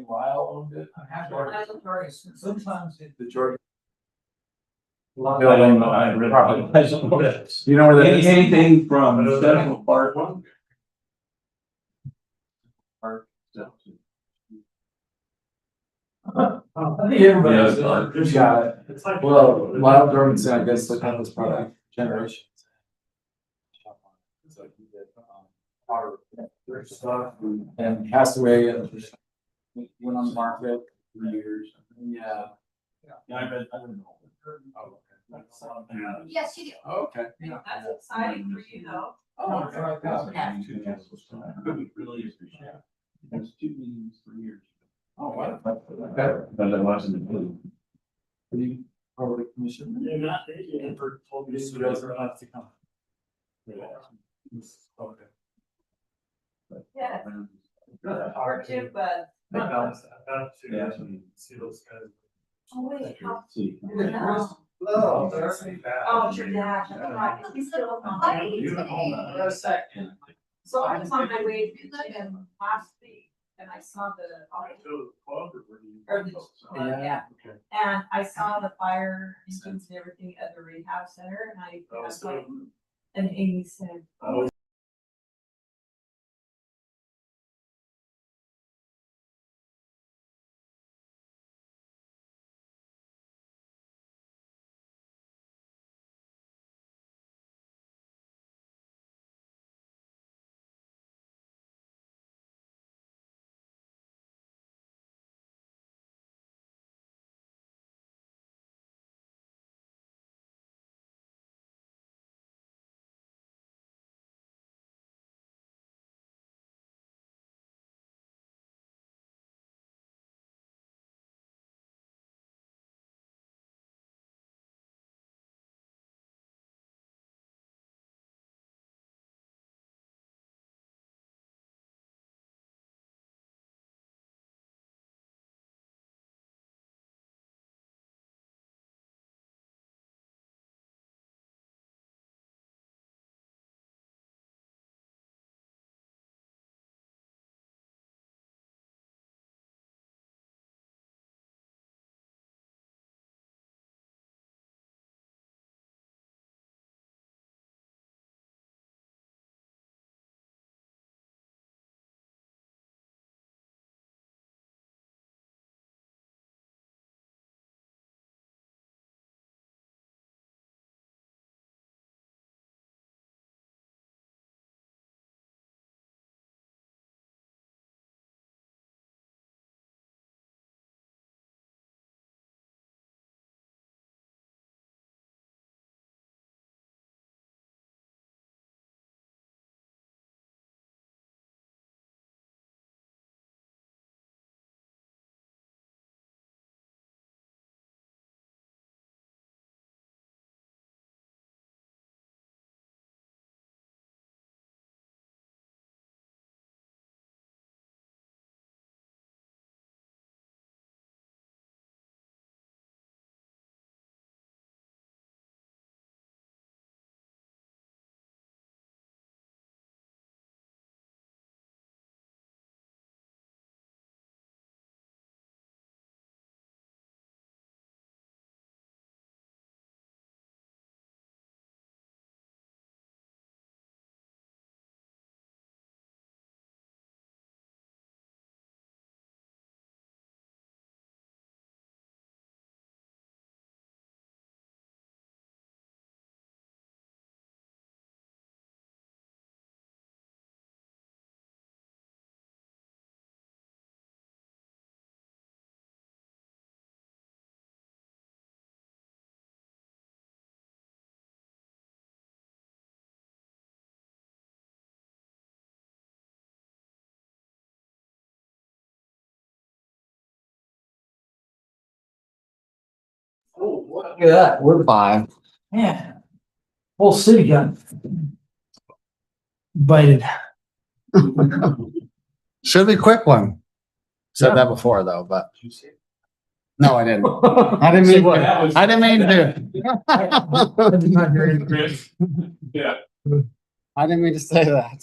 While owned it. Sometimes the Georgia. I don't know, I really don't know that. You know where that is? Anything from Central Park. I think everybody Yeah, has got it. It's like. Well, Lyle Jorgensen, I guess, look at this product generation. And Castaway went on the market for years. Yeah. Yeah, I bet, I don't know. Yes, you do. Okay. That's exciting for you though. Oh, okay. Really appreciate it. There's 2 meetings for years. Oh, wow. Okay. But I wasn't included. Are you probably commissioned? You're not, you never told me. You guys are allowed to come. Okay. Yeah. Or two, but. About to Yeah. see those guys. Oh, wait, how? See. No. Oh, Oh, it's your dad, that's right, he's still on. For a second. So I was on my way to him last week and I saw the. Or the, yeah, Okay. and I saw the fire engines and everything at the rehab center and I was like, and Amy said, oh. Look at that, we're 5. Man. Whole city got invited. Should be a quick one. Said that before though, but no, I didn't. I didn't mean, I didn't mean to. I did not hear you. Yeah. I didn't mean to say that.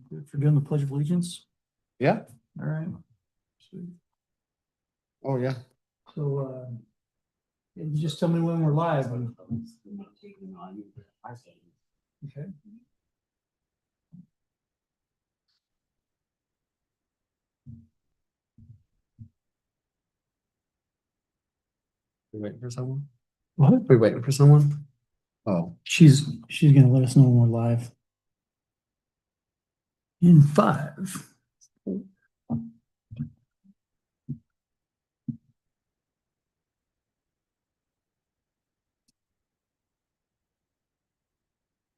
good for doing the Pledge of Allegiance? Yeah. All right. Sweet. Oh, yeah. So, you just tell me when we're live. Okay. We waiting for someone? What? We waiting for someone? Oh, She's gonna let us know when we're live. In 5.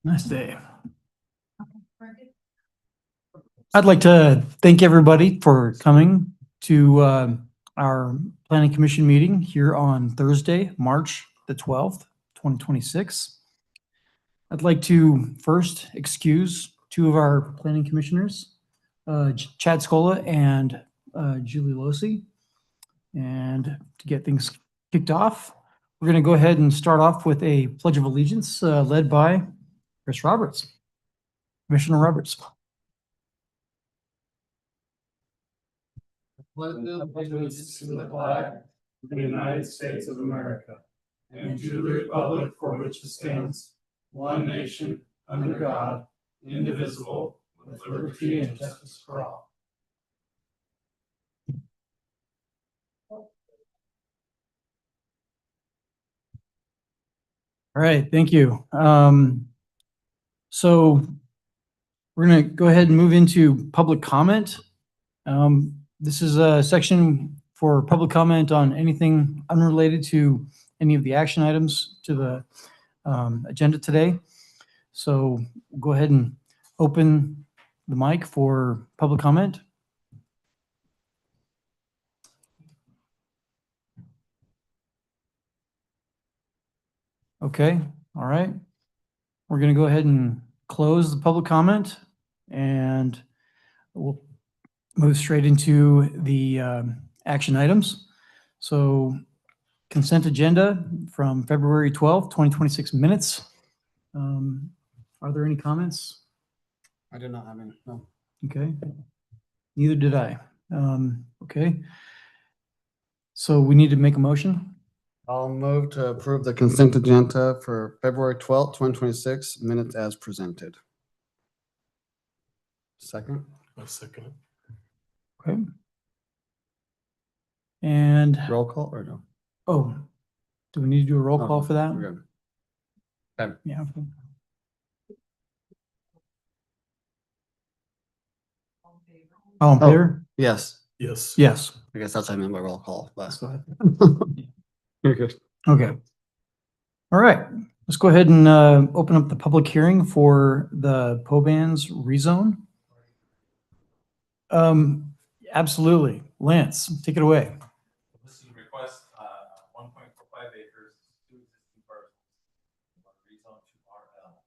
Nice day. I'd like to thank everybody for coming to our planning commission meeting here on Thursday, March the 12th, 2026. I'd like to first excuse two of our planning commissioners, Chad Scola and Julie Losi. And to get things kicked off, we're going to go ahead and start off with a Pledge of Allegiance led by Chris Roberts. Commissioner Roberts. Allegiance to the flag of the United States of America and to the republic for which it stands, one nation, under God, indivisible, with liberty and justice for all. All right, thank you. So we're going to go ahead and move into public comment. This is a section for public comment on anything unrelated to any of the action items to the agenda today. So we'll go ahead and open the mic for public comment. Okay, all right. We're going to go ahead and close the public comment and we'll move straight into the action items. So consent agenda from February 12th, 2026 minutes. Are there any comments? I did not have any, no. Okay. Neither did I. Okay. So we need to make a motion. I'll move to approve the consent agenda for February 12th, 2026, minutes as presented. Second? I'll second it. Okay. And, Roll call or no? oh, do we need to do a roll call for that? We're good. Yeah. Okay. All in Oh. favor? Yes, Yes. Yes. I guess that's what I meant by roll call, but Let's go ahead. you're good. Okay. All right. Let's go ahead and open up the public hearing for the Pobans rezone. Absolutely. Lance, take it away. This is a request, 1.45 acres, 2 existing parcels. Rezone to RL.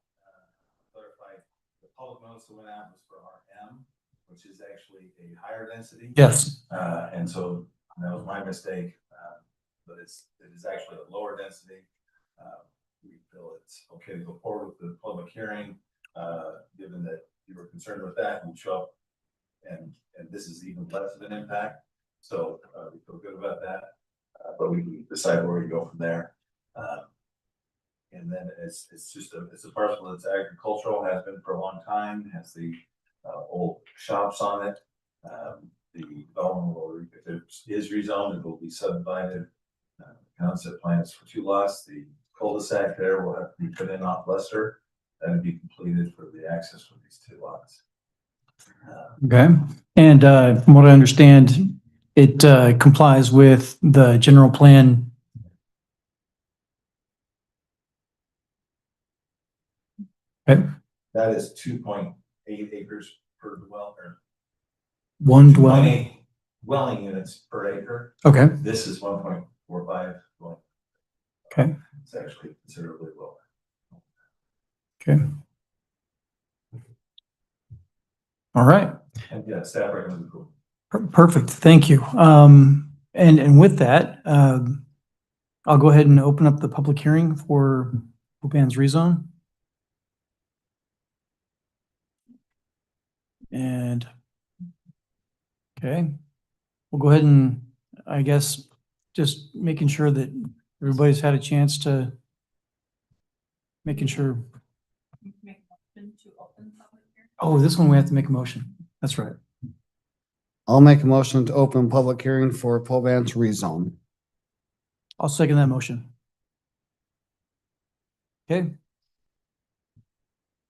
Clarify, the public notice that went out was for RM, which is actually a higher density. Yes. And so that was my mistake, but it is actually a lower density. We feel it's okay to go forward with the public hearing, given that you were concerned with that, and show up. And this is even less of an impact, so we feel good about that. But we can decide where we go from there. And then it's just a parcel that's agricultural, has been for a long time, has the old shops on it. The development will, if it is rezoned, it will be subdivided. Concept plans for 2 lots. The cul-de-sac there will have to be put in off Lester. That would be completed for the access for these 2 lots. Okay. And from what I understand, it complies with the general plan. Okay. That is 2.8 acres per dweller. One dwelling. Dwelling units per acre. Okay. This is 1.45. Okay. It's actually considerably lower. Okay. All right. And yeah, staff recommends approval. Perfect. Thank you. And with that, I'll go ahead and open up the public hearing for Pobans rezone. And, okay, we'll go ahead and, I guess, just making sure that everybody's had a chance to, making sure, oh, this one we have to make a motion. That's right. I'll make a motion to open public hearing for pole bands rezone. I'll second that motion. Okay.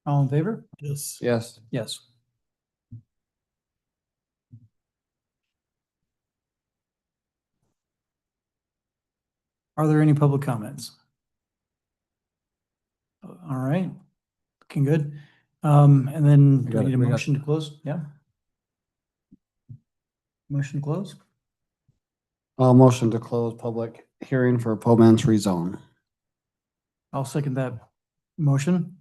All in favor? Yes. Yes. Yes. Are there any public comments? All right, looking good. And then do we need a motion to close? Yeah. Motion to close? I'll motion to close public hearing for pole bands rezone. I'll second that motion.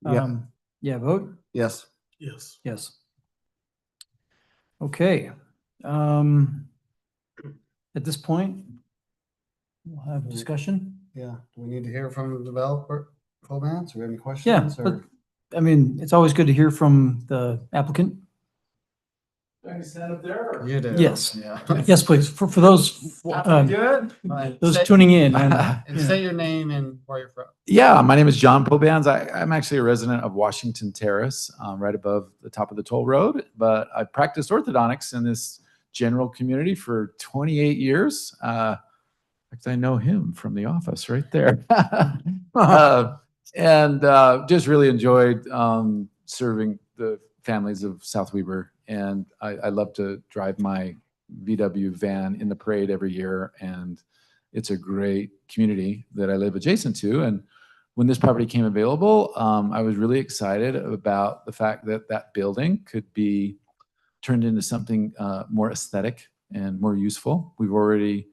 Yeah. Yeah, vote? Yes. Yes. Yes. Okay. At this point, we'll have discussion. Yeah. Do we need to hear from the developer, pole bands? Do we have any Yeah, questions? but, Or I mean, it's always good to hear from the applicant. I can stand up there. you do? Yes. Yeah. Yes, please. For those, Good. those tuning in. And And say your name and where you're from. Yeah, my name is John Pobans. I'm actually a resident of Washington Terrace, right above the top of the toll road. But I practiced orthodontics in this general community for 28 years. In fact, I know him from the office right there. And just really enjoyed serving the families of South Weber. And I love to drive my VW van in the parade every year. And it's a great community that I live adjacent to. And when this property came available, I was really excited about the fact that that building could be turned into something more aesthetic and more useful. We've already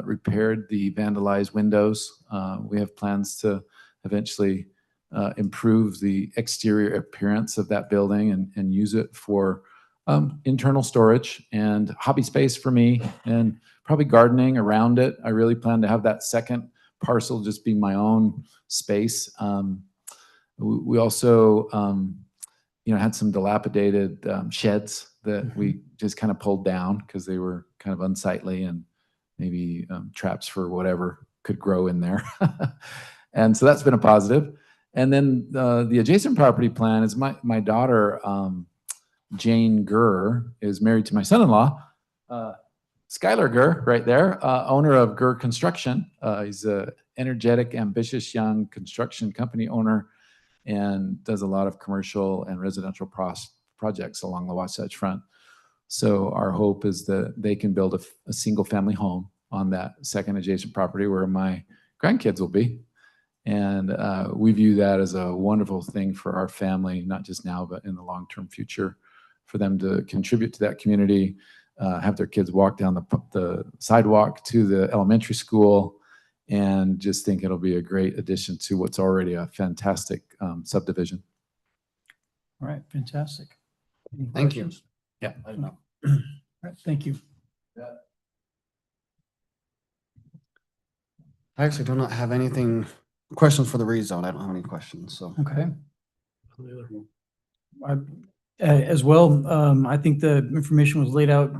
repaired the vandalized windows. We have plans to eventually improve the exterior appearance of that building and use it for internal storage and hobby space for me, and probably gardening around it. I really plan to have that second parcel just be my own space. We also, had some dilapidated sheds that we just kind of pulled down because they were kind of unsightly and maybe traps for whatever could grow in there. And so that's been a positive. And then the adjacent property plan is my daughter, Jane Gurr, is married to my son-in-law, Skylar Gurr, right there, owner of Gurr Construction. He's a energetic, ambitious young construction company owner and does a lot of commercial and residential projects along the Wasatch Front. So our hope is that they can build a single family home on that second adjacent property where my grandkids will be. And we view that as a wonderful thing for our family, not just now, but in the long-term future, for them to contribute to that community, have their kids walk down the sidewalk to the elementary school, and just think it'll be a great addition to what's already a fantastic subdivision. all right, fantastic. Any Thank you. questions? Yeah. I know. All right, thank you. I actually do not have anything, questions for the rezone. I don't have any questions, so. Okay. As well, I think the information was laid out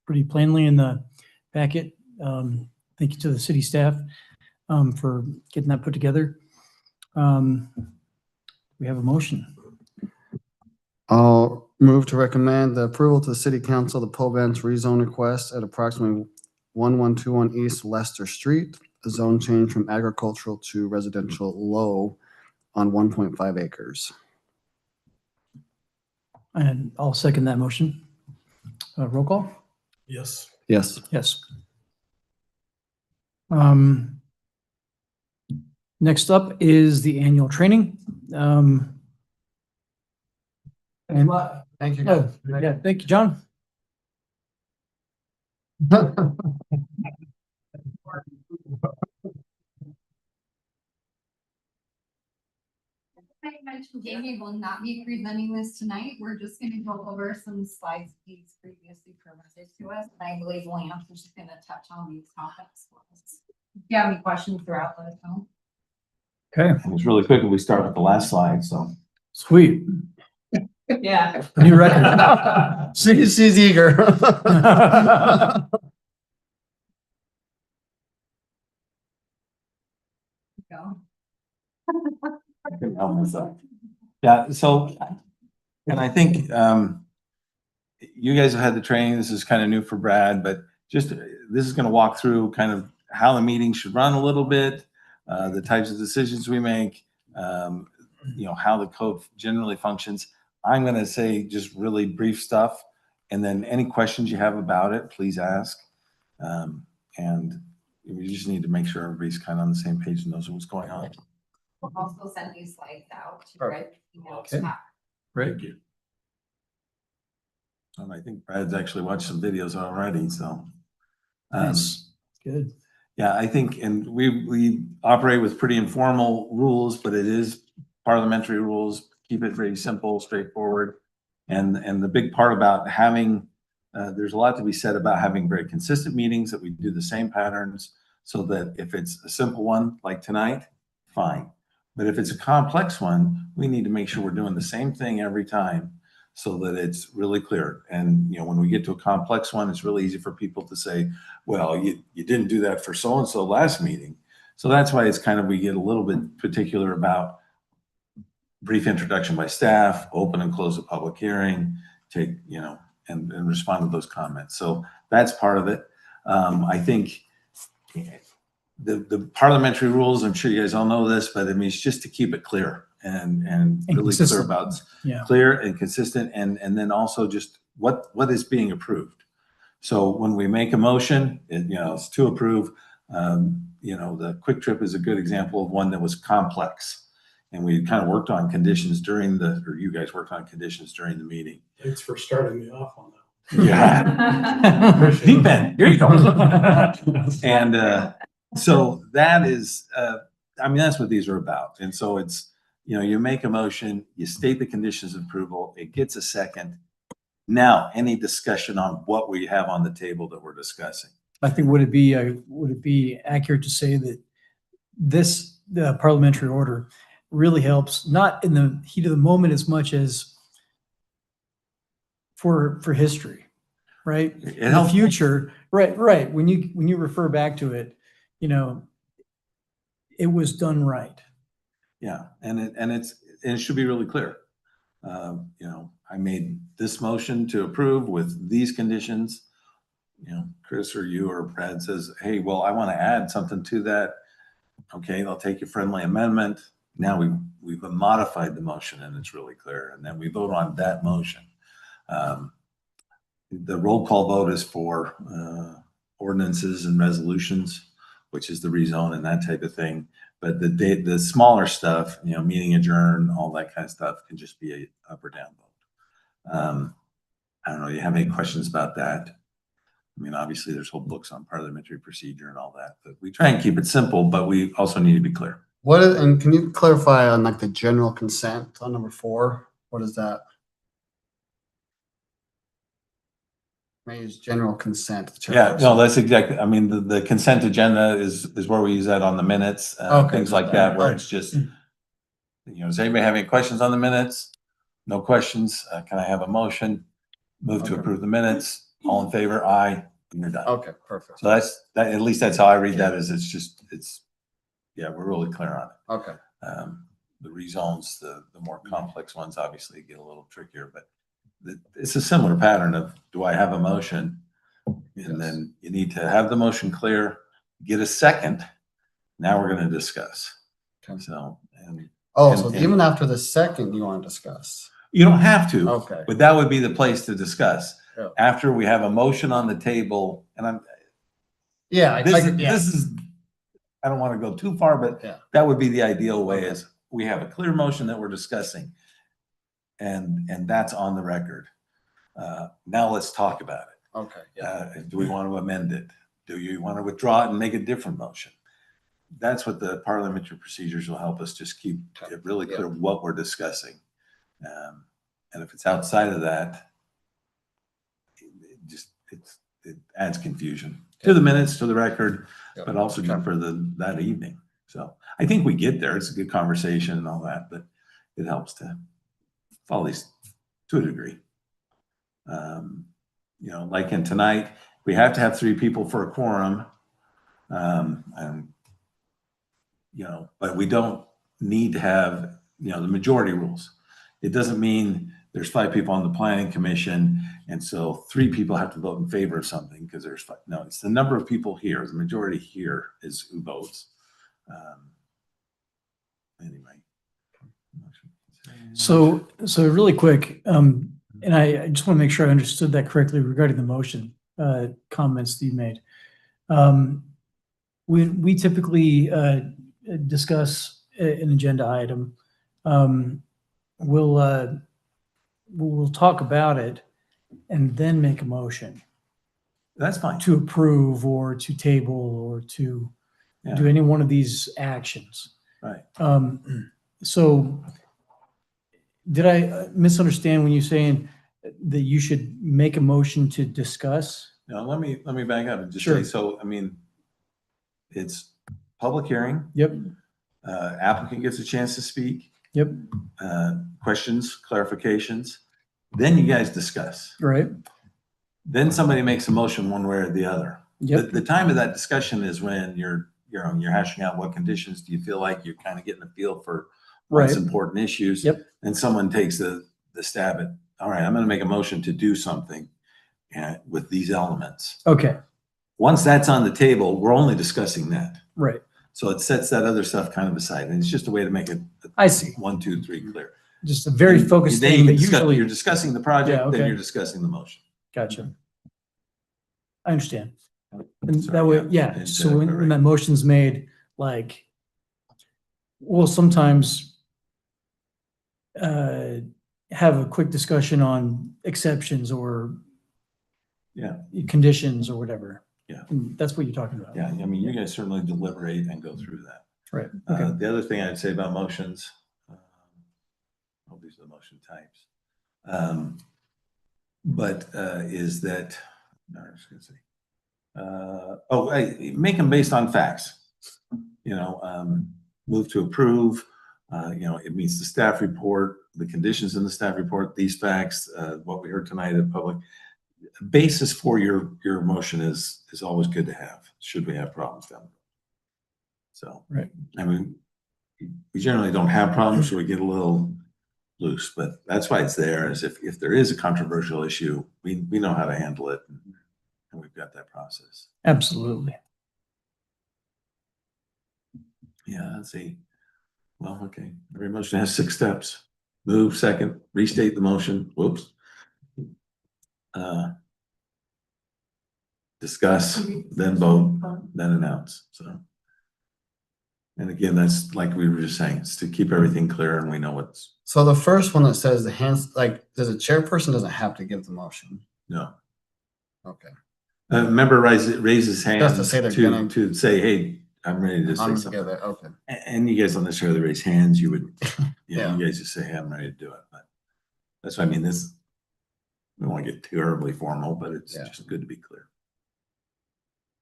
pretty plainly in the packet. Thank you to the city staff for getting that put together. We have a motion. I'll move to recommend the approval to the city council, the pole bands rezone request at approximately 1121 East Leicester Street, a zone change from agricultural to residential low on 1.5 acres. And I'll second that motion. Roll call? Yes. Yes. Yes. Next up is the annual training. And, Thank you. oh, yeah, thank you, John. I mentioned Jamie will not be presenting this tonight. We're just gonna go over some slides he's previously presented to us. I believe Lance is just gonna touch on these topics for us. If you have any questions throughout, let us know. Okay, It's really quick if we start with the last slide, so. sweet. Yeah. New record. She's eager. Go. I couldn't help myself. Yeah, so, and I think, you guys have had the training. This is kind of new for Brad, but just, this is going to walk through kind of how the meeting should run a little bit, the types of decisions we make, how the code generally functions. I'm going to say just really brief stuff, and then any questions you have about it, please ask. And we just need to make sure everybody's kind of on the same page and knows what's going on. We'll also send these slides out to Perfect. Greg. email Okay. chat. Great. And I think Brad's actually watched some videos already, so. Nice. Good. Yeah, I think, and we operate with pretty informal rules, but it is parliamentary rules. Keep it very simple, straightforward. And the big part about having, there's a lot to be said about having very consistent meetings, that we do the same patterns, so that if it's a simple one like tonight, fine. But if it's a complex one, we need to make sure we're doing the same thing every time, so that it's really clear. And, when we get to a complex one, it's really easy for people to say, well, you didn't do that for so-and-so last meeting. So that's why it's kind of, we get a little bit particular about brief introduction by staff, open and close the public hearing, take, and respond to those comments. So that's part of it. I think the parliamentary rules, I'm sure you guys all know this, but I mean, it's just to keep it clear and really clear consistent. about, Yeah. clear and consistent, and then also just what is being approved. So when we make a motion, it's to approve. The Quick Trip is a good example of one that was complex. And we kind of worked on conditions you guys worked on conditions during the meeting. Thanks for starting me off on that. Yeah. Deep end, here you go. And so that is, that's what these are about. And so it's, you make a motion, you state the conditions of approval, it gets a second. Now, any discussion on what we have on the table that we're discussing? I think would it be accurate to say that the parliamentary order really helps, not in the heat of the moment as much as for history, right? It In the helps. future, right. When you refer back to it, it was done right. Yeah, and it should be really clear. I made this motion to approve with these conditions. Chris or you or Brad says, hey, well, I want to add something to that. Okay, they'll take your friendly amendment. Now we've modified the motion and it's really clear. And then we vote on that motion. The roll call vote is for ordinances and resolutions, which is the rezone and that type of thing. But the smaller stuff, meeting adjourn, all that kind of stuff can just be a up or down vote. I don't know, you have any questions about that? I mean, obviously there's whole books on parliamentary procedure and all that, but we try and keep it simple, but we also need to be clear. And can you clarify on the general consent on number 4? What is that? May use general consent. Yeah, no, that's exactly, the consent agenda is where we use that on the minutes, things like that, where it's just, does anybody have any questions on the minutes? No questions. Can I have a motion? Move to approve the minutes. All in favor? Aye. And you're done. Okay, perfect. So at least that's how I read that, is we're really clear on it. Okay. The rezones, the more complex ones obviously get a little trickier, but it's a similar pattern of, do I have a motion? And then you need to have the motion clear, get a second. Now we're going to discuss. Okay. So, so even after the second, you want to discuss? you don't have to, Okay. but that would be the place to discuss. Yeah. After we have a motion on the table, and Yeah. this is, I don't want to go too far, but Yeah. that would be the ideal way, is we have a clear motion that we're discussing. And that's on the record. Now let's talk about it. Okay. Yeah. Do we want to amend it? Do you want to withdraw it and make a different motion? That's what the parliamentary procedures will help us just keep it really clear what we're discussing. And if it's outside of that, it adds confusion to the minutes, to the record, but also for that evening. So I think we get there. It's a good conversation and all that, but it helps to follow these to a degree. You know, like in tonight, we have to have 3 people for a quorum. And, you know, but we don't need to have, you know, the majority rules. It doesn't mean there's 5 people on the planning commission, and so 3 people have to vote in favor of something because there's 5. No, it's the number of people here. The majority here is who votes. Anyway. So really quick, and I just want to make sure I understood that correctly regarding the motion, comments that you made. We typically, discuss an agenda item. We'll talk about it and then make a motion That's fine. to approve or to table or to Yeah. do any one of these actions. Right. So did I misunderstand when you're saying that you should make a motion to discuss? Now, let me back up and just Sure. say, so, I mean, it's public hearing. Yep. Applicant gets a chance to speak. Yep. Questions, clarifications. Then you guys discuss. Right. Then somebody makes a motion one way or the other. Yep. The time of that discussion is when you're hashing out what conditions do you feel like you're kind of getting a feel for what's Right. important issues. Yep. And someone takes the stab at, all right, I'm going to make a motion to do something with these elements. Okay. Once that's on the table, we're only discussing that. Right. So it sets that other stuff kind of aside. And it's just a way to make it I see. 1, 2, 3 clear. Just a very And focused then thing you that discuss- usually. you're discussing the project, Yeah, okay. then you're discussing the motion. Gotcha. I understand. And Sorry, that way, yeah. yeah, And, so when right. that motion's made, like, we'll sometimes have a quick discussion on exceptions or Yeah. conditions or whatever. Yeah. And that's what you're talking about. Yeah, I mean, you guys certainly deliberate and go through that. Right, okay. The other thing I'd say about motions, oh, these are the motion types. Is that, no, I was gonna say, make them based on facts. You know, move to approve, you know, it meets the staff report, the conditions in the staff report, these facts, what we heard tonight in public. Basis for your motion is always good to have, should we have problems down the road. So, Right. I mean, we generally don't have problems, so we get a little loose, but that's why it's there, is if there is a controversial issue, we know how to handle it, and we've got that process. Absolutely. Yeah, let's see. Well, okay, every motion has 6 steps. Move, second, restate the motion, whoops. Discuss, then vote, then announce, so. And again, that's like we were just saying, it's to keep everything clear and we know what's, So the first one that says the hands, like, does a chairperson doesn't have to give the motion? no. Okay. Member raises his hand Just to say they're gonna- to say, hey, I'm ready to say I'm something. together, okay. And you guys don't necessarily raise hands, you would, Yeah. you guys just say, hey, I'm ready to do it, but that's what I mean, this, we don't want to get terribly formal, but it's Yeah. just good to be clear.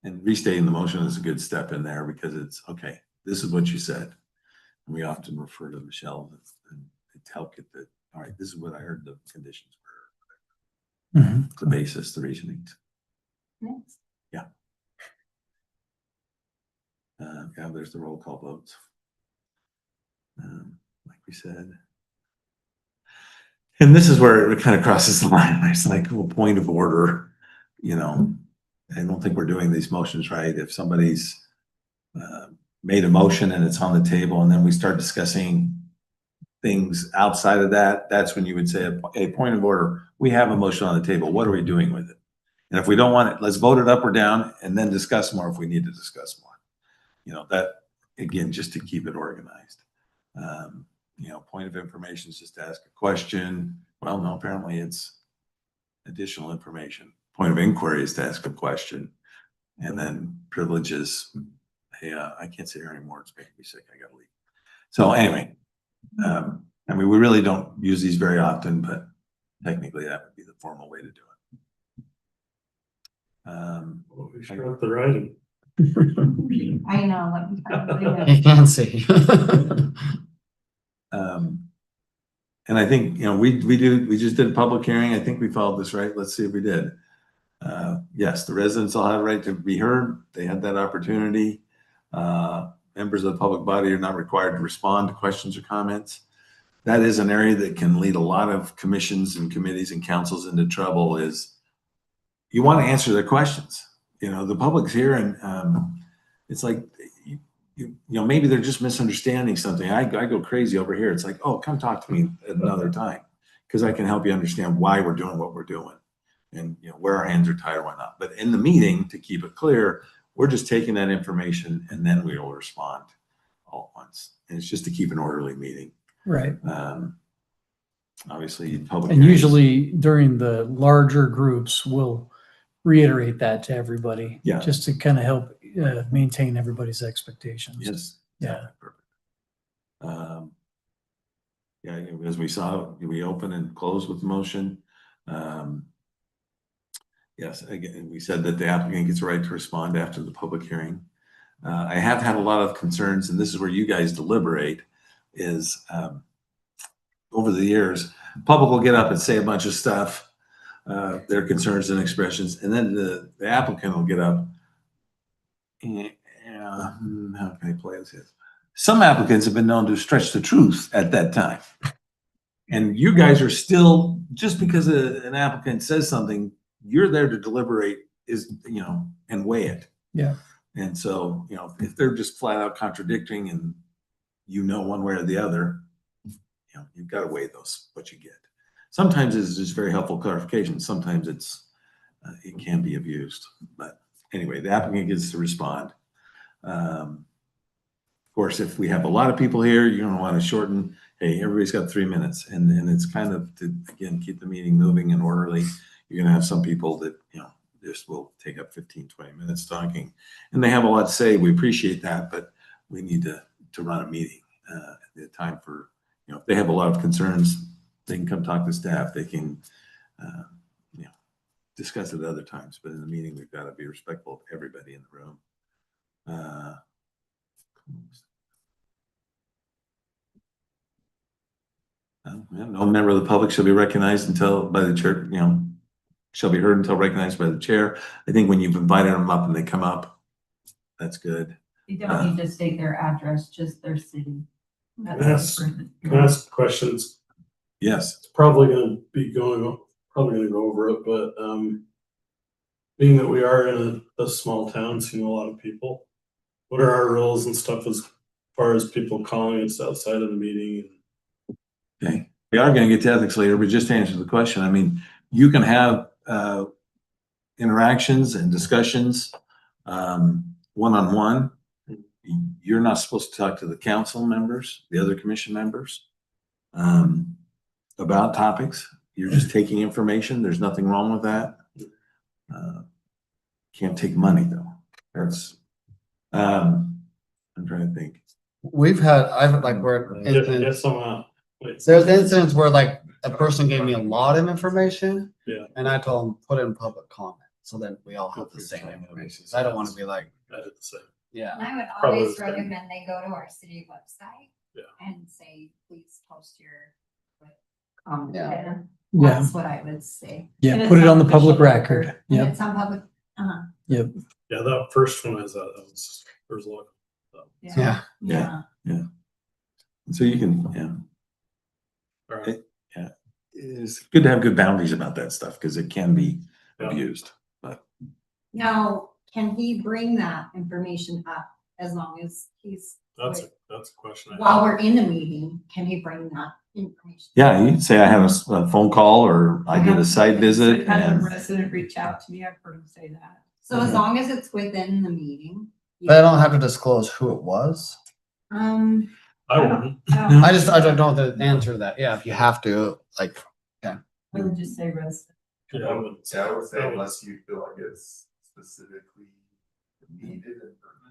And restating the motion is a good step in there because it's, okay, this is what you said. And we often refer to Michelle and to help get the, all right, this is what I heard the conditions were, Mhm. the basis, the reasoning. Next. Yeah, there's the roll call votes. Like we said. And this is where it kind of crosses the line. It's like, well, point of order, you know, I don't think we're doing these motions right. If somebody's made a motion and it's on the table and then we start discussing things outside of that, that's when you would say a point of order. We have a motion on the table. What are we doing with it? And if we don't want it, let's vote it up or down and then discuss more if we need to discuss more. You know, that, again, just to keep it organized. You know, point of information is just to ask a question. Well, no, apparently it's additional information. Point of inquiry is to ask a question. And then privileges, hey, I can't sit here anymore. It's making me sick. I gotta leave. So anyway, I mean, we really don't use these very often, but technically that would be the formal way to do it. Well, we should have the writing. I know, let me tell you. You can see. And I think, we just did a public hearing. I think we followed this right. Let's see if we did. Yes, the residents all have a right to be heard. They had that opportunity. Members of the public body are not required to respond to questions or comments. That is an area that can lead a lot of commissions and committees and councils into trouble, is you want to answer their questions. The public's here, and it's like, maybe they're just misunderstanding something. I go crazy over here. It's like, oh, come talk to me at another time, because I can help you understand why we're doing what we're doing, and where our hands are tied or whatnot. But in the meeting, to keep it clear, we're just taking that information and then we will respond all at once. And it's just to keep an orderly meeting. Right. Obviously, public And hearings- usually during the larger groups, we'll reiterate that to everybody. Yeah. Just to kind of help maintain everybody's expectations. Yes. Yeah. Perfect. As we saw, we open and close with the motion. Yes, again, we said that the applicant gets a right to respond after the public hearing. I have had a lot of concerns, and this is where you guys deliberate, is over the years, public will get up and say a bunch of stuff, their concerns and expressions, and then the applicant will get up. And, how can I play this? Some applicants have been known to stretch the truth at that time. And you guys are still, just because an applicant says something, you're there to deliberate and weigh it. Yeah. And so, if they're just flat out contradicting and one way or the other, you've got to weigh what you get. Sometimes it's just very helpful clarification. Sometimes it can be abused. But anyway, the applicant gets to respond. Of course, if we have a lot of people here, you're going to want to shorten. Hey, everybody's got 3 minutes, and it's kind of to, again, keep the meeting moving and orderly. You're going to have some people that, this will take up 15, 20 minutes talking, and they have a lot to say. We appreciate that, but we need to run a meeting. The time for, if they have a lot of concerns, they can come talk to staff. They can, discuss it at other times, but in the meeting, we've got to be respectful of everybody in the room. No member of the public shall be recognized by the chair, shall be heard until recognized by the chair. I think when you've invited them up and they come up, that's good. You don't need to state their address, just their city. Yes. Can I ask questions? Yes. It's probably gonna go over it, but being that we are in a small town, seeing a lot of people, what are our rules and stuff as far as people calling us outside of the meeting? Okay. We are going to get to ethics later, but just to answer the question, I mean, you can have interactions and discussions one-on-one. You're not supposed to talk to the council members, the other commission members, about topics. You're just taking information. There's nothing wrong with that. Can't take money though. That's I'm trying to think. There's instances where like a person gave me a lot of information. Yeah. And I told them, put it in public comment. So then we all have the same information. So I don't want to be like, I did the same. yeah. And I would Probably always the same. recommend they go to our city website. Yeah. And say, please post your comment. Yeah. there. Yeah. That's what I would say. Yeah. And Put it's it on the on public official record. And Yep. it's on public, Yeah, that first one is that was, there's a lot. Yeah. Yeah. So you can, All right. it's good to have good boundaries about that stuff because it can be Yeah. abused. Now, can he bring that information up as long as he's, That's a question. while we're in the meeting, can he bring that information? Yeah, you'd say I had a phone call or I did a site visit I had a and resident reach out to me, I've heard him say that. So as long as it's within the meeting. But I don't have to disclose who it was. I wouldn't. I don't know the answer to that. Yeah, if you have to, like, I would just say resident. Yeah, I wouldn't. Yeah, I would say unless you feel like it's specifically needed.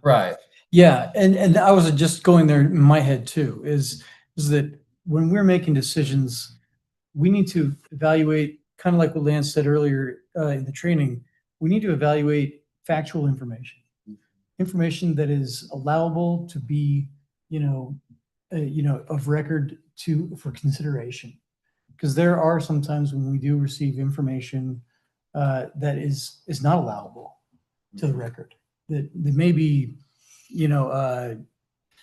right. Yeah, and I was just going there in my head too, is that when we're making decisions, we need to evaluate, kind of like what Lance said earlier in the training, we need to evaluate factual information. Information that is allowable to be, of record for consideration. Because there are sometimes when we do receive information that is not allowable to the record, that may be,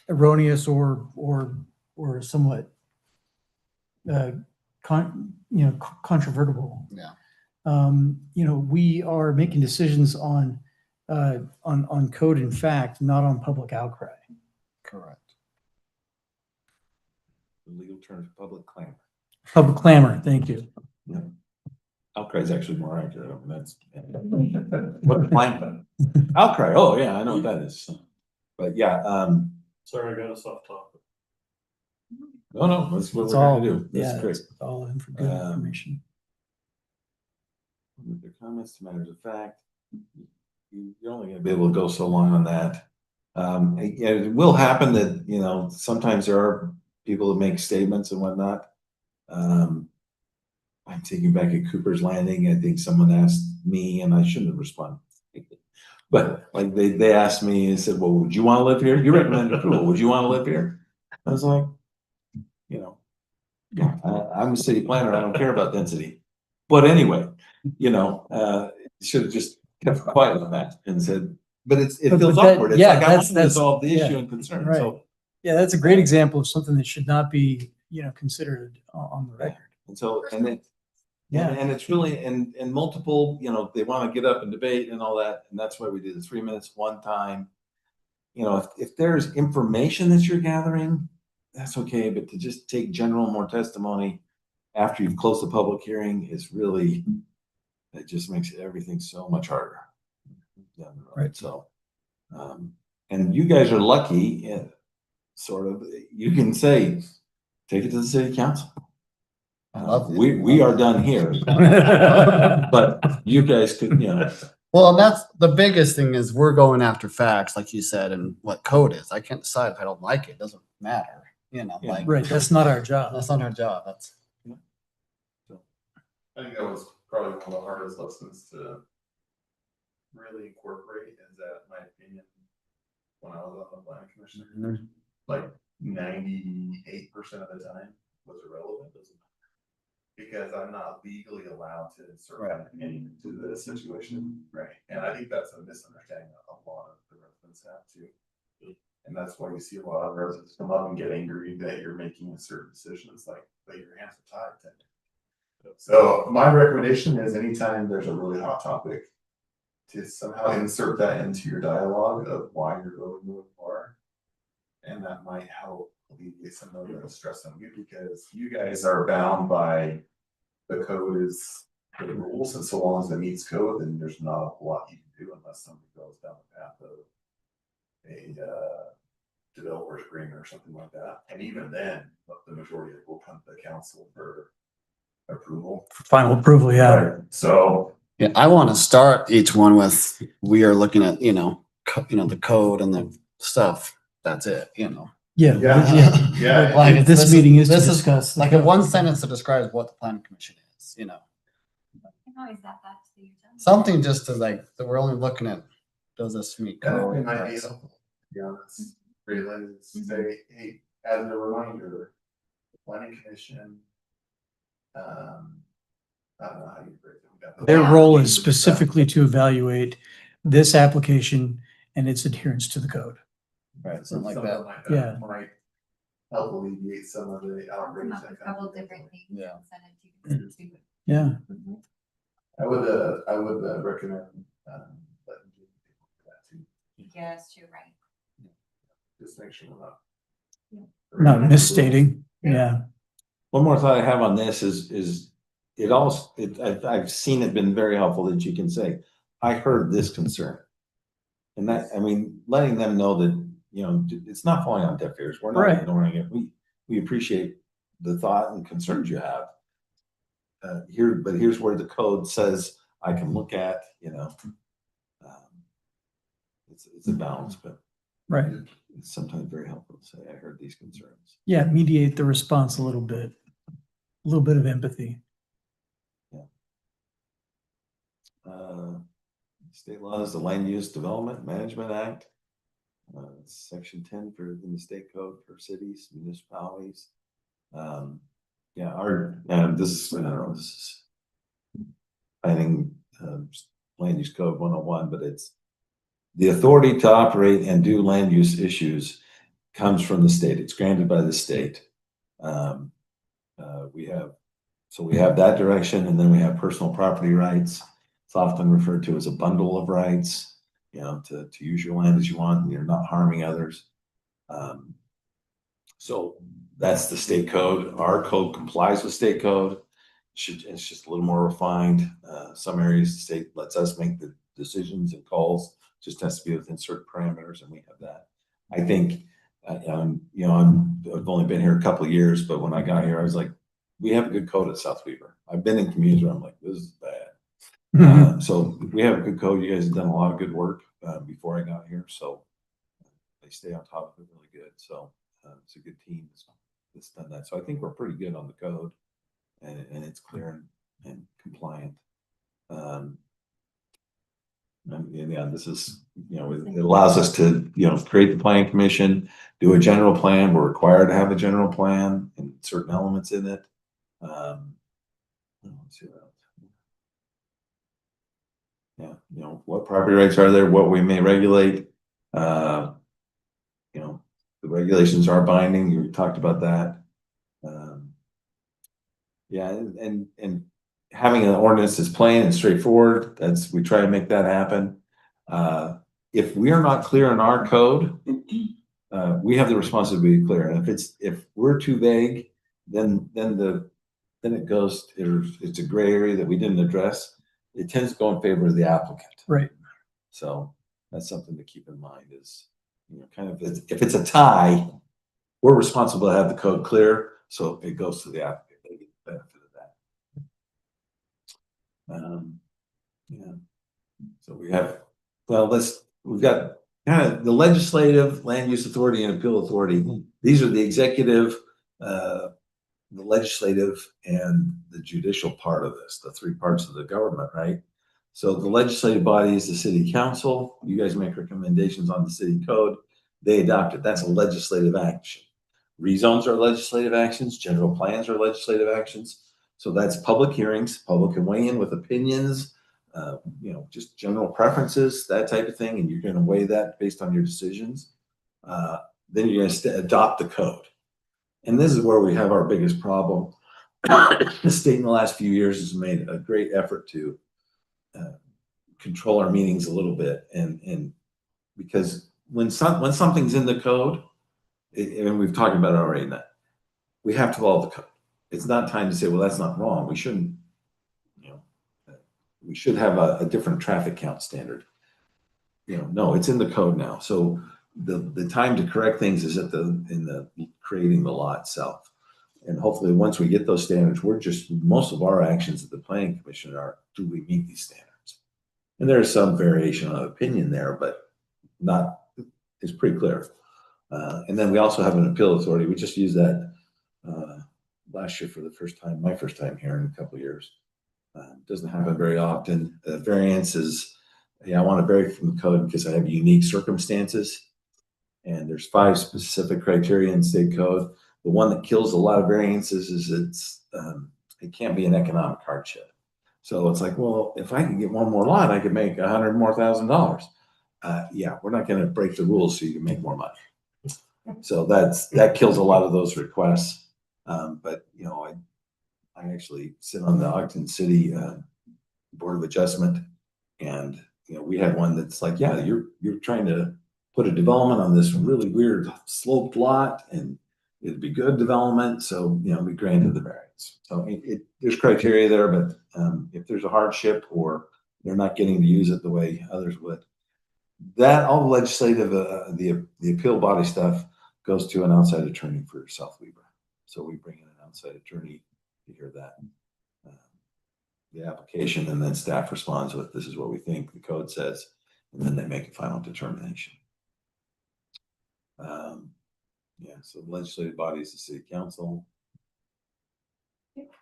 erroneous or somewhat controvertible. Yeah. We are making decisions on code and fact, not on public outcry. Correct. The legal term is public clamor. Public clamor, thank you. Outcry is actually more accurate. I mean, that's. What climate? Outcry, oh, yeah, I know what that is. But yeah, Sorry, I got us off topic. no, that's what It's we're all, gonna do. yeah, That's great. it's all good information. With the comments to matters of fact, you're only gonna be able to go so long on that. Yeah, it will happen that, sometimes there are people that make statements and whatnot. I'm thinking back at Cooper's Landing, I think someone asked me and I shouldn't have responded. But like they asked me and said, well, would you want to live here? You recommended approval. Would you want to live here? I was like, yeah, I'm a city planner. I don't care about density. But anyway, should have just kept quiet on that and said, but it feels awkward. It's like I want to resolve the issue and concern. Right. So Yeah, that's a great example of something that should not be, considered on the record. and it's really and multiple, they want to get up and debate and all that, and that's why we do the 3 minutes one time. If there's information that you're gathering, that's okay, but to just take general more testimony after you've closed the public hearing is really, it just makes everything so much harder. Right. So, and you guys are lucky, sort of, you can say, take it to the city council. We are done here, but you guys could, Well, and that's the biggest thing is we're going after facts, like you said, and what code is. I can't decide if I don't like it. It doesn't matter, like. Right, that's not our job. That's not our job. That's. I think that was probably one of the hardest lessons to really incorporate, is that, in my opinion, when I was on the planning commission, like 98% of the time was irrelevant. Because I'm not legally allowed to insert my opinion into the situation, right? And I think that's a misunderstanding that a lot of the residents have too. And that's why you see a lot of residents come up and get angry that you're making a certain decision. It's like, but your hands are tied. So my recommendation is, anytime there's a really hot topic, to somehow insert that into your dialogue of why you're voting who you are. And that might help alleviate some of the stress on you, because you guys are bound by the code is the rules, and so long as it meets code, then there's not a whole lot you can do unless somebody goes down the path of a developer's agreement or something like that. And even then, the majority of it will come to the council for approval. Final approval, yeah. Right. So Yeah, I want to start each one with, we are looking at, the code and the stuff. That's it, Yeah. Yeah. Like This meeting is to discuss. like a one sentence that describes what the planning commission is, I can always add that to the agenda. something just to like, that we're only looking at, does this meet it code? might be helpful, to be honest. Really, say, hey, as a reminder, the planning commission, I don't know how you break them down. Their role is specifically to evaluate this application and its adherence to the code. Right, something like that. Yeah. Might help alleviate some of the I'll outrage. come up with a couple different things Yeah. and send it to you. Yeah. I would recommend, letting you do that too. Yes, you're right. Just make sure we're not. Not misstating. Yeah. one more thought I have on this is I've seen it been very helpful that you can say, I heard this concern. And that, letting them know that, it's not falling on deaf ears. We're not Right. ignoring it. We appreciate the thought and concerns you have. But here's where the code says I can look at, it's a balance, but Right. it's sometimes very helpful to say, I heard these concerns. Yeah. Mediate the response a little bit. A little bit of empathy. State laws, the Land Use Development Management Act. section 10 for in the state code for cities, municipalities. Yeah, our, this is, I don't know, this is planning, land use code 101, but it's the authority to operate and do land use issues comes from the state. It's granted by the state. We have that direction, and then we have personal property rights. It's often referred to as a bundle of rights, you know, to use your land as you want, and you're not harming others. So that's the state code. Our code complies with state code. It's just a little more refined. Some areas the state lets us make the decisions and calls, just has to be within certain parameters, and we have that. I think, you know, I've only been here a couple of years, but when I got here, I was like, we have a good code at South Weaver. I've been in communities where I'm like, this is bad. So we have a good code. You guys have done a lot of good work before I got here, so they stay on top of it really good. So it's a good team that's done that. So I think we're pretty good on the code, and it's clear and compliant. And yeah, this is, you know, it allows us to, you know, create the planning commission, do a general plan. We're required to have a general plan and certain elements in it. Let's see what else. Yeah, you know, what property rights are there, what we may regulate. You know, the regulations are binding. You talked about that. Yeah, and having an ordinance that's plain and straightforward, we try to make that happen. If we are not clear in our code, we have the responsibility to be clear. And if we're too vague, then it goes, it's a gray area that we didn't address. It tends to go in favor of the applicant. Right. So that's something to keep in mind is, you know, kind of, if it's a tie, we're responsible to have the code clear. So it goes to the applicant. They get the benefit of that. Yeah. So we have, we've got kind of the legislative, land use authority, and appeal authority. These are the executive, the legislative, and the judicial part of this, the three parts of the government, right? So the legislative body is the city council. You guys make recommendations on the city code. They adopt it. That's a legislative action. Rezones are legislative actions. General plans are legislative actions. So that's public hearings. Public can weigh in with opinions, you know, just general preferences, that type of thing. And you're going to weigh that based on your decisions. Then you're going to adopt the code. And this is where we have our biggest problem. The state in the last few years has made a great effort to control our meetings a little bit. And because when something's in the code, and we've talked about it already, that we have to follow the code. It's not time to say, well, that's not wrong. We shouldn't, you know, we should have a different traffic count standard. You know, no, it's in the code now. So the time to correct things is in the creating the law itself. And hopefully once we get those standards, most of our actions at the planning commission are, do we meet these standards? And there's some variation of opinion there, but it's pretty clear. And then we also have an appeal authority. We just used that last year for the first time, my first time here in a couple of years. Doesn't happen very often. Variance is, I want to vary from the code because I have unique circumstances. And there's 5 specific criteria in state code. The one that kills a lot of variances is it can't be an economic hardship. So it's like, well, if I can get one more lot, I could make $100,000 more. Yeah, we're not going to break the rules so you can make more money. So that kills a lot of those requests. But you know, I actually sit on the Ogden City Board of Adjustment, and you know, we had one that's like, yeah, you're trying to put a development on this really weird sloped lot, and it'd be good development. So you know, we granted the variance. So there's criteria there, but if there's a hardship or they're not getting to use it the way others would, that all the legislative, the appeal body stuff goes to an outside attorney for South Weaver. So we bring in an outside attorney to hear that, the application, and then staff responds with, this is what we think the code says, and then they make a final determination. Yeah, so the legislative body is the city council.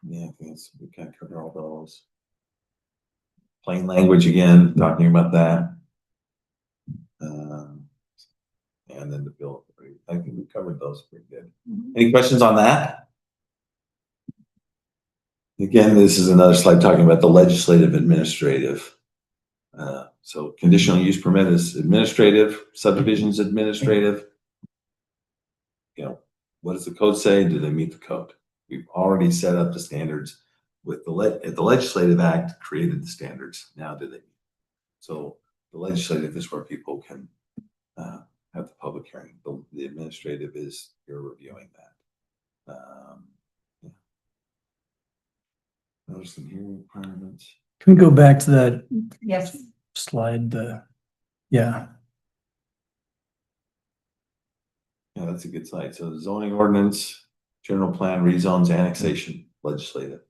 Yeah, I think we kind of cover all those. Plain language again, talking about that. and then the bill. I think we covered those pretty good. Any questions on that? Again, this is another slide talking about the legislative administrative. So conditional use permit is administrative, subdivisions administrative. You know, what does the code say? Do they meet the code? We've already set up the standards with the legislative act created the standards. Now do they? So the legislative is where people can have the public hearing. The administrative is you're reviewing that. Yeah. Notice some hearing requirements. Can we go back to that Yes. slide? Yeah. Yeah, that's a good slide. So the zoning ordinance, general plan, rezones, annexation, legislative.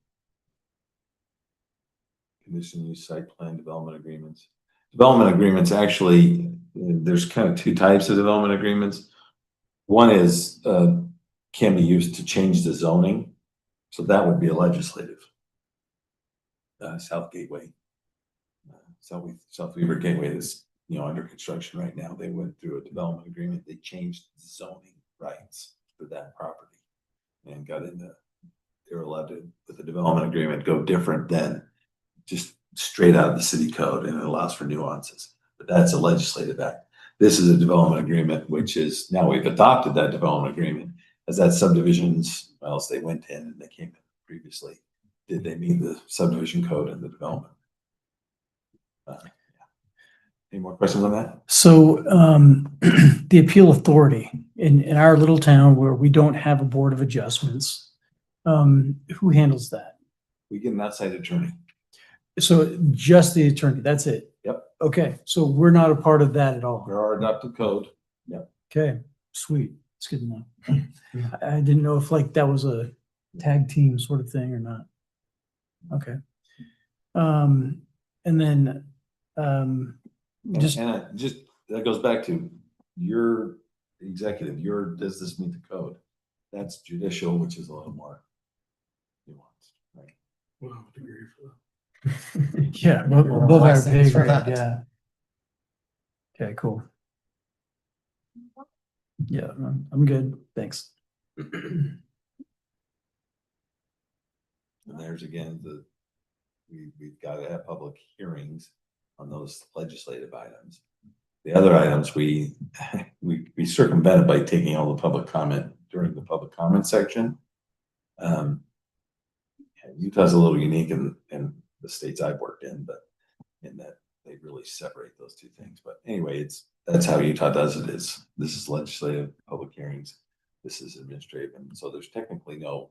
Conditional use site plan, development agreements. Development agreements, actually, there's kind of two types of development agreements. One is, can be used to change the zoning. So that would be a legislative. South Gateway. South Weaver Gateway is, under construction right now. They went through a development agreement. They changed zoning rights for that property and got into, they were allowed to, with the development agreement, go different than just straight out of the city code, and it allows for nuances. But that's a legislative act. This is a development agreement, which is, now we've adopted that development agreement as that subdivisions, well, they went in and they came in previously. Did they meet the subdivision code and the development? Yeah. Any more questions on that? So the appeal authority in our little town where we don't have a board of adjustments, who handles that? We get an outside attorney. So just the attorney, that's it? Yep. Okay, so we're not a part of that at all? There are adopted code. Okay, sweet. It's good to know. I didn't know if like that was a tag team sort of thing or not. Okay. And then just That goes back to your executive, does this meet the code? That's judicial, which is a little more nuanced, right? Well, I would agree for that. yeah, above our pay grade, yeah. Okay, cool. Yeah, I'm good. Thanks. And there's again, we've got to have public hearings on those legislative items. The other items, we circumvented by taking all the public comment during the public comment section. Utah's a little unique in the states I've worked in, but in that they really separate those two things. But anyway, that's how Utah does it. This is legislative public hearings. This is administrative. And so there's technically no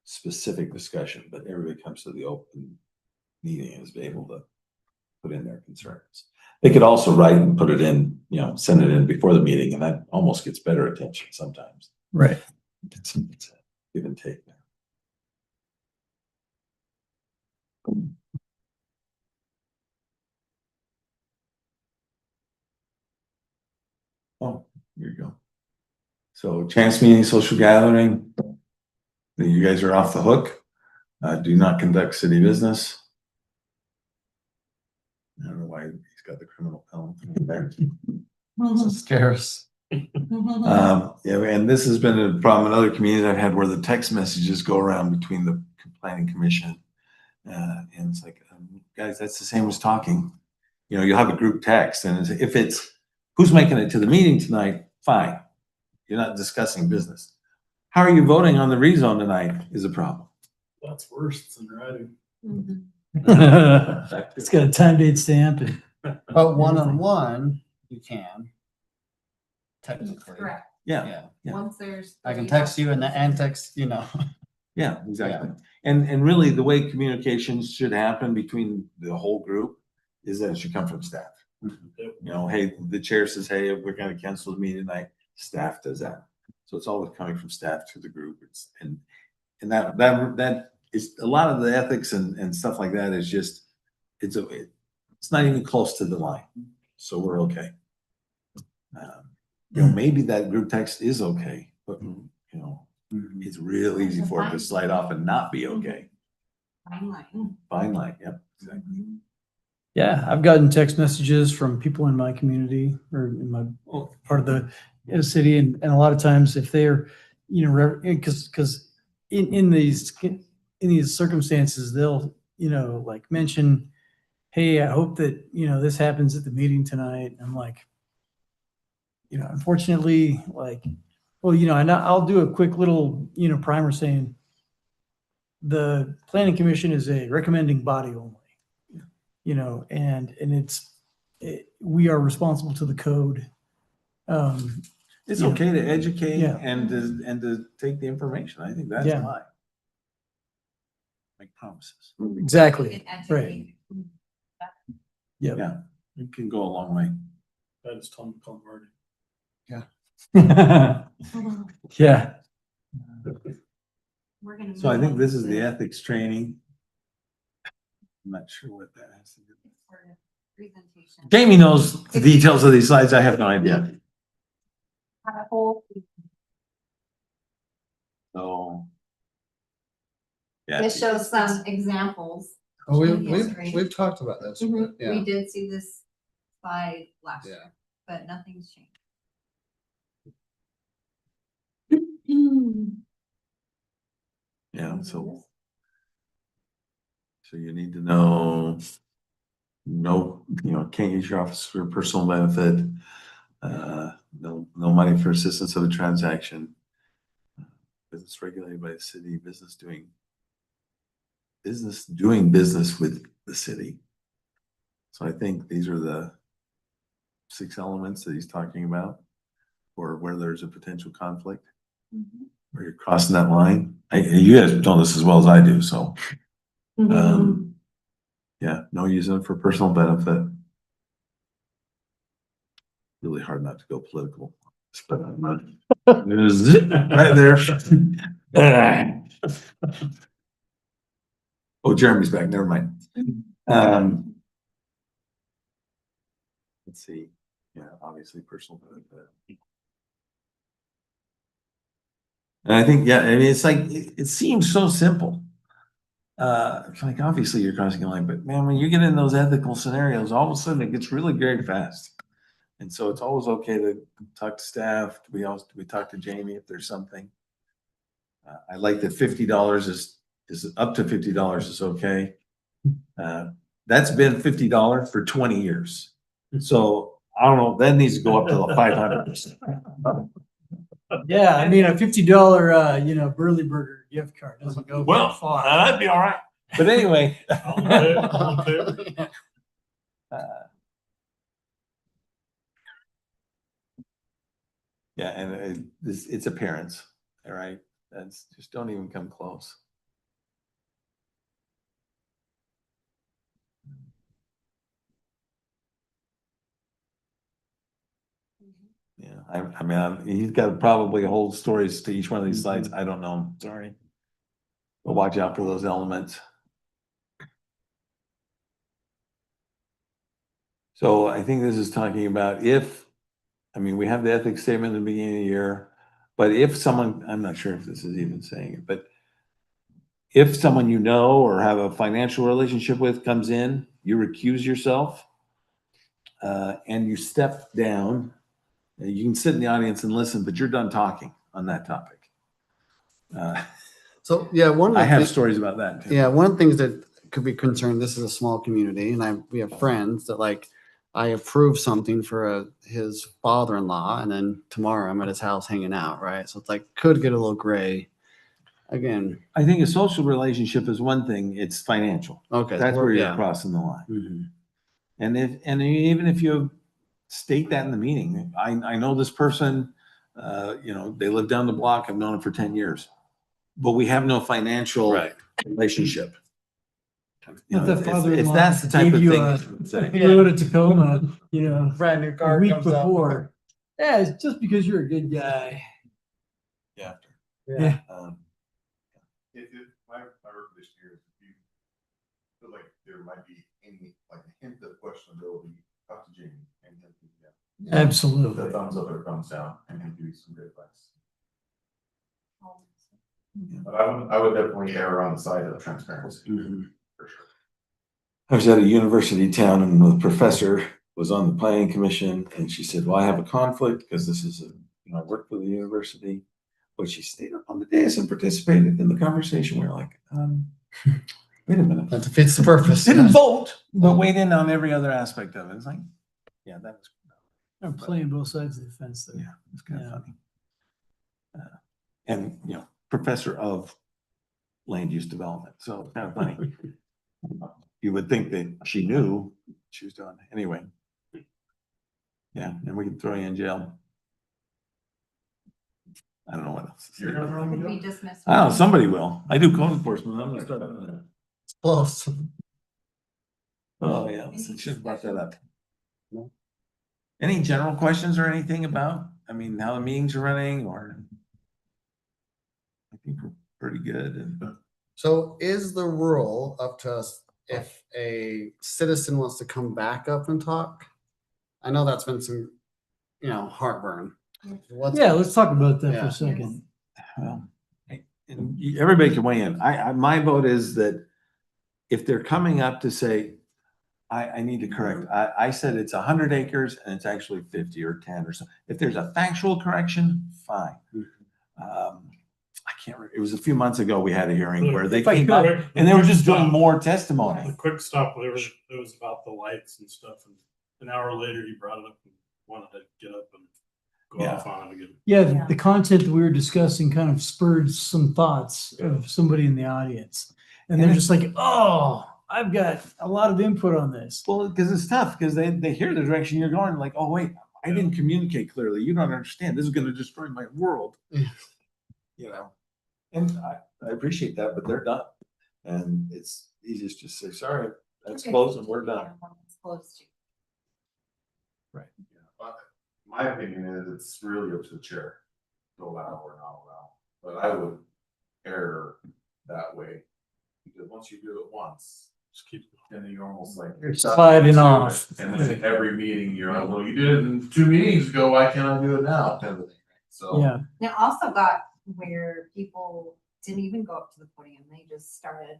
specific discussion, but everybody comes to the open meeting and is able to put in their concerns. They could also write and put it in, send it in before the meeting, and that almost gets better attention sometimes. Right. It's a give and take there. Oh, here you go. So chance meeting, social gathering, you guys are off the hook. Do not conduct city business. I don't know why he's got the criminal penalty in there. Scarce. Yeah, and this has been a problem in other communities I've had where the text messages go around between the planning commission. And it's like, guys, that's the same as talking. You'll have a group text, and if it's who's making it to the meeting tonight, fine. You're not discussing business. How are you voting on the rezone tonight is a problem. That's worse than writing. It's got a time date stamp. But one-on-one, you can. Technically. Correct. Yeah. Once there's. I can text you and text, Yeah, exactly. And really the way communications should happen between the whole group is that it should come from staff. Hey, the chair says, hey, we're going to cancel the meeting tonight. Staff does that. So it's always coming from staff to the group. And that is a lot of the ethics and stuff like that is just, it's not even close to the line. So we're okay. Maybe that group text is okay, but it's real easy for it to slide off and not be okay. Fine line. Fine line, yep, exactly. Yeah, I've gotten text messages from people in my community or in my part of the city, and a lot of times if they're, because in these circumstances, they'll like mention, hey, I hope that this happens at the meeting tonight. And I'm like, unfortunately, like, well, and I'll do a quick little primer saying the planning commission is a recommending body only. And we are responsible to the code. It's Yeah. okay to educate Yeah. and to take the information. I think that's Yeah. fine. Make promises. Exactly. Right. Educate. Yep. Yeah, it can go a long way. That is Tom Palmardi. Yeah. We're gonna. So I move think on this to is the ethics training. I'm not sure what that has to do. for Presentation. Jamie knows the details of these slides. I have no idea. So. Yeah. This shows some examples. Oh, in history. we've talked about this. Mhm. Yeah. We did see this slide last Yeah. year, but nothing's changed. Yeah, so. So you need to know. Can't use your office for personal benefit. No money for assistance of a transaction. Business regulated by the city, business doing business with the city. So I think these are the 6 elements that he's talking about, or where there's a potential conflict, where you're crossing that line. You guys know this as well as I do, so. Yeah, no using it for personal benefit. Really hard not to go political. But I'm not. Right there. Oh, Jeremy's back, never mind. Let's see, yeah, obviously personal benefit. And I think, yeah, I mean, it's like, it seems so simple. Like obviously you're crossing a line, but man, when you get in those ethical scenarios, all of a sudden it gets really very fast. And so it's always okay to talk to staff. Do we talk to Jamie if there's something? I like that $50 is up to $50 is okay. That's been $50 for 20 years. So I don't know, that needs to go up to the 500. Yeah, I mean, a $50, Burley Burger gift card doesn't go Well, very far. that'd be all right. But anyway. Yeah, and it's appearance, all right? That's just don't even come close. Yeah, I mean, he's got probably a whole stories to each one of these slides. I don't know, sorry. But watch out for those elements. So I think this is talking about we have the ethics statement in the beginning of the year, but if someone, I'm not sure if this is even saying it, but if someone or have a financial relationship with comes in, you recuse yourself and you step down. You can sit in the audience and listen, but you're done talking on that topic. So, yeah, I have stories about that too. Yeah, one of the things that could be concerned, this is a small community, and we have friends that like, I approve something for his father-in-law, and then tomorrow I'm at his house hanging out, right? So it's like, could get a little gray. Again. I think a social relationship is one thing, it's financial. Okay. That's where you're crossing the line. Mm-hmm. And even if you state that in the meeting, I know this person, they live down the block, I've known him for 10 years, but we have no financial relationship. If the father-in-law that's the type of gave thing. you I would say. You rode a Tacoma, Brand new a car week comes out. before. Yeah, it's just because you're a good guy. Yeah. Yeah. My recommendation here is if you feel like there might be any, like a hint of questionability, talk to Jamie and he'll give you Absolutely. the thumbs up or thumbs down and he'll give you some good advice. But I would definitely err on the side of transparency, for sure. I was at a university town and the professor was on the planning commission and she said, well, I have a conflict because this is I work for the university. But she stayed up on the dais and participated in the conversation. We were like, wait a minute. That defeats the purpose. Didn't vote, but weighed in on every other aspect of it. It's like, yeah, that was. I'm playing both sides of the fence there. Yeah, it's kind of Yeah. funny. And, professor of land use development, so it's kind of funny. You would think that she knew she was doing, anyway. Yeah, and we can throw you in jail. I don't know what else. to say. Could be dismissed. I don't know, somebody will. I do code enforcement. I'm gonna start doing that. It's close. Oh, yeah, I should have brought that up. Any general questions or anything about, how the meetings are running or? I think we're pretty good and. So is the rule up to us if a citizen wants to come back up and talk? I know that's been some, heartburn. Yeah, let's talk about that for Yeah. a second. Well, everybody can weigh in. My vote is that if they're coming up to say, I need to correct, I said it's 100 acres and it's actually 50 or 10 or so. If there's a factual correction, fine. I can't remember. It was a few months ago, we had a hearing where they came up and they were just doing more testimony. The quick stop, whatever, it was about the lights and stuff, and an hour later, he brought it up and wanted to get up and go Yeah. off on it again. Yeah, the content that we were discussing kind of spurred some thoughts of somebody in the audience. And they're just like, oh, I've got a lot of input on this. Well, because it's tough, because they hear the direction you're going, like, oh, wait, I didn't communicate clearly. You don't understand. This is gonna destroy my world. And I appreciate that, but they're done. And it's easy to just say, sorry, that's closed and we're done. It's closed. Right. My opinion is it's really up to the chair to allow or not allow, but I would err that way. Because once you do it once, Just keep. then you're almost like. You're sliding off. And then every meeting, you're like, well, you did it in 2 meetings ago, why can't I do it now? Kind of thing. So. Yeah, It also got where people didn't even go up to the podium, they just started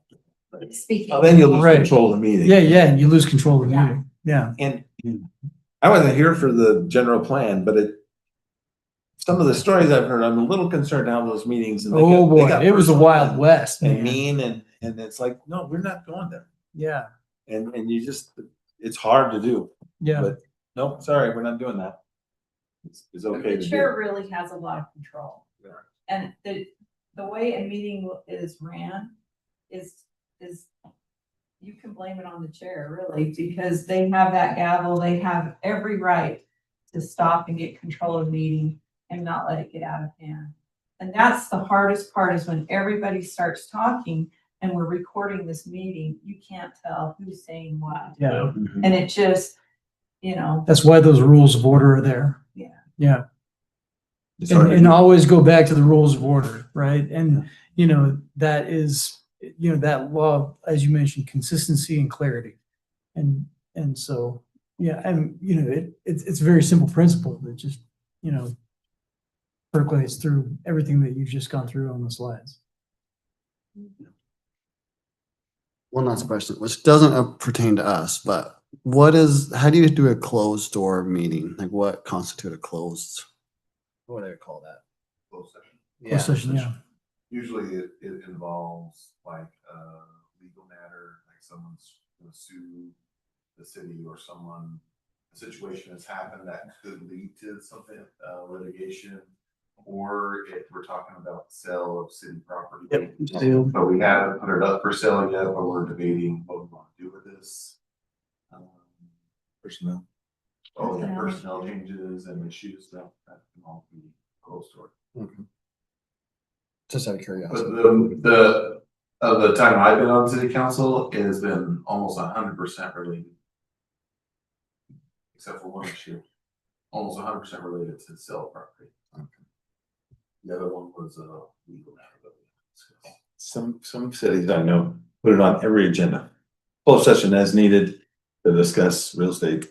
speaking. Well, then you'll Right. control the meeting. yeah, and you lose control of the Yeah. meeting. Yeah. And I wasn't here for the general plan, but some of the stories I've heard, I'm a little concerned how those meetings. And they Oh, they boy, got it was a personal Wild West, And man. mean, and it's like, no, we're not going there. Yeah, And you just, it's hard to do, yeah. but no, sorry, we're not doing that. It's okay to The do. chair really has a lot of control. Yeah. And the way a meeting is ran is you can blame it on the chair, really, because they have that gavel, they have every right to stop and get control of the meeting and not let it get out of hand. And that's the hardest part, is when everybody starts talking and we're recording this meeting, you can't tell who's saying what. Yeah, And it just, that's why those rules of order are there. Yeah. Yeah, It's hard to and do. always go back to the rules of order, right? And, that is, that law, as you mentioned, consistency and clarity. And so, yeah, and, it's a very simple principle that just, percolates through everything that you've just gone through on the slides. One last question, which doesn't pertain to us, but how do you do a closed door meeting? Like what constitute a closed? What do they call that? Closed session. Closed session, yeah. Usually it involves like a legal matter, like someone's gonna sue the city or someone, a situation has happened that could lead to something, litigation. Or if we're talking about sale of city property. Sale. But we haven't put it up for sale yet, but we're debating what we want to do with this. Personnel. Oh, yeah, personnel changes and issues that can all be closed door. Just out of But curiosity. the time I've been on city council, it has been almost 100% related. Except for one issue, almost 100% related to the sale of property. The other one was a legal matter that we discussed. Some cities I know put it on every agenda. Closed session as needed to discuss real estate.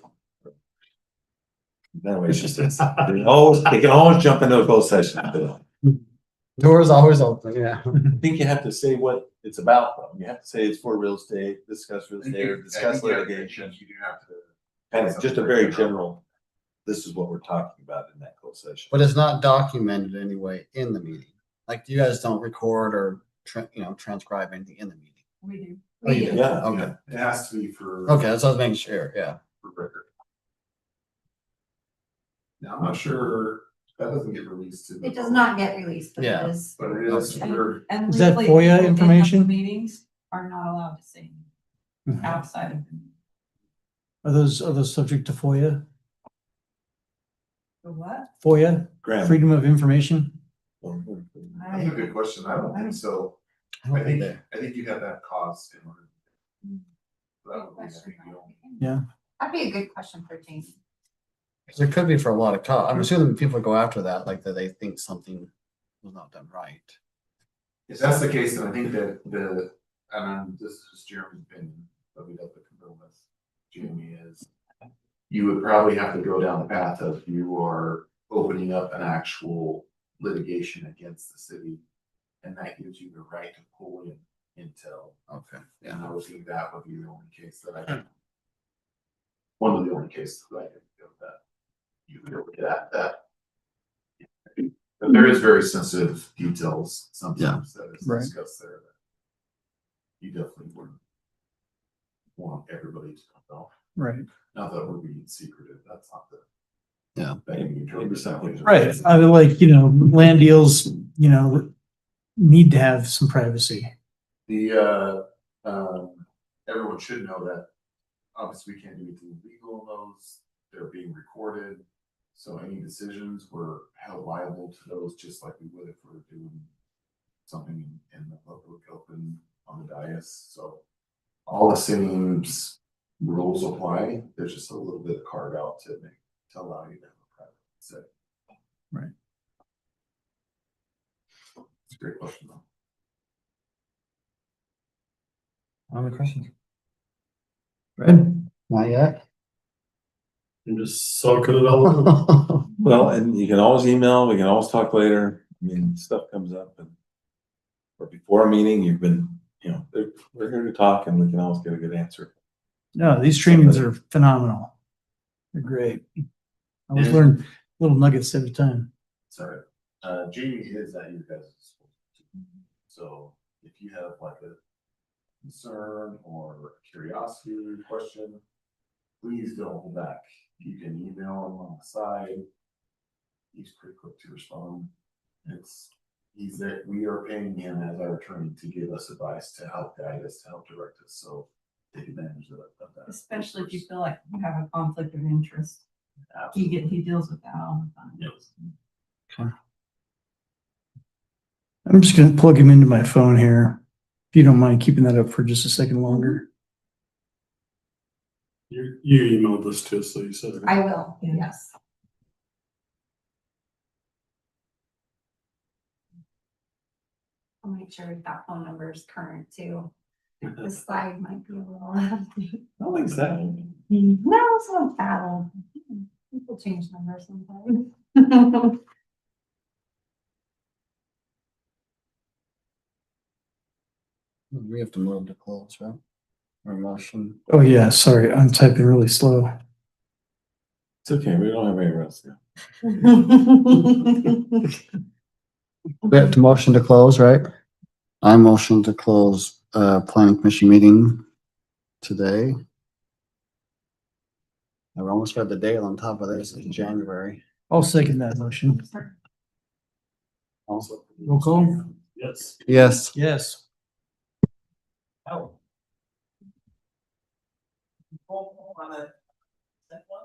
That way it's just, they can always jump into a closed session. Door's always open, yeah. I think you have to say what it's about, though. You have to say it's for real estate, discuss real estate, or discuss litigation. You do have to. Kind of just a very general, this is what we're talking about in that closed session. But it's not documented anyway in the meeting. Like you guys don't record or transcribe anything in the meeting. We do. Oh, you do? Yeah. Okay. It has to be for. Okay, that's what I was making sure, yeah. For record. Now, I'm not sure, that doesn't get released to. the It does public, not get released, but Yeah. it is. But it is for. And Is that legally, FOIA people in the information? Meetings are not allowed to say Mhm. outside of Are those subject to FOIA? the what? FOIA, Graham. Freedom of Information? That's a good question. I don't think so. I don't think I think you have that cost in order. That would be, I think, the only. Yeah. That'd be a good question for Jamie. Because there could be for a lot of costs. I'm assuming people go after that, like that they think something was not done right. If that's the case, then I think that this is just Jeremy's opinion, but we'd have to confirm with Jamie is. You would probably have to go down the path of you are opening up an actual litigation against the city. And that gives you the right to pull in intel. Okay, And I would think that would be the only case that I can. One of the only cases that I can think of that. You could look at that. But there is very sensitive details sometimes that is Right. discussed there. That you definitely wouldn't want everybody to know. Right. Not that we're being secretive, that's not the. Yeah. Maybe something. Right. I mean, like, land deals, need to have some privacy. The, everyone should know that obviously we can't do anything legal in those, they're being recorded. So any decisions were held liable to those, just like we would if we were doing something in the public open on the dais. So all the same rules apply, there's just a little bit carved out to allow you to have a private say. Right. It's a great question though. Other questions? Right. Not yet. I'm just soaking it all in. Well, and you can always email, we can always talk later. I mean, stuff comes up and. Or before a meeting, you've been, we're here to talk and we can always get a good answer. No, these trainings are phenomenal. They're great. I always learn little nuggets at a time. Sorry, Jamie is at your guys' school. So if you have like a concern or curiosity or question, please don't hold back. You can email him on the side. He's pretty quick to respond. He's there, we are paying him as our attorney to give us advice, to help guide us, to help direct us, so take advantage of that. Especially if you feel like you have a conflict of interest. Absolutely. He deals with that all the time. Yes. I'm just going to plug him into my phone here. If you don't mind keeping that up for just a second longer. You emailed this to us, so you said. I will, yes. I'll make sure that phone number is current too. The slide might be a little out of date. I don't think so. No, it's not bad. People change numbers sometimes. We have to move to close, right? Or motion. Oh yeah, sorry, I'm typing really slow. It's okay, we don't have any else now. We have to motion to close, right? I motion to close planning commission meeting today. I almost got the date on top of this, it's January. I'll second that motion. Also. Roll call? Yes. Yes. Yes. Oh. On the, that one?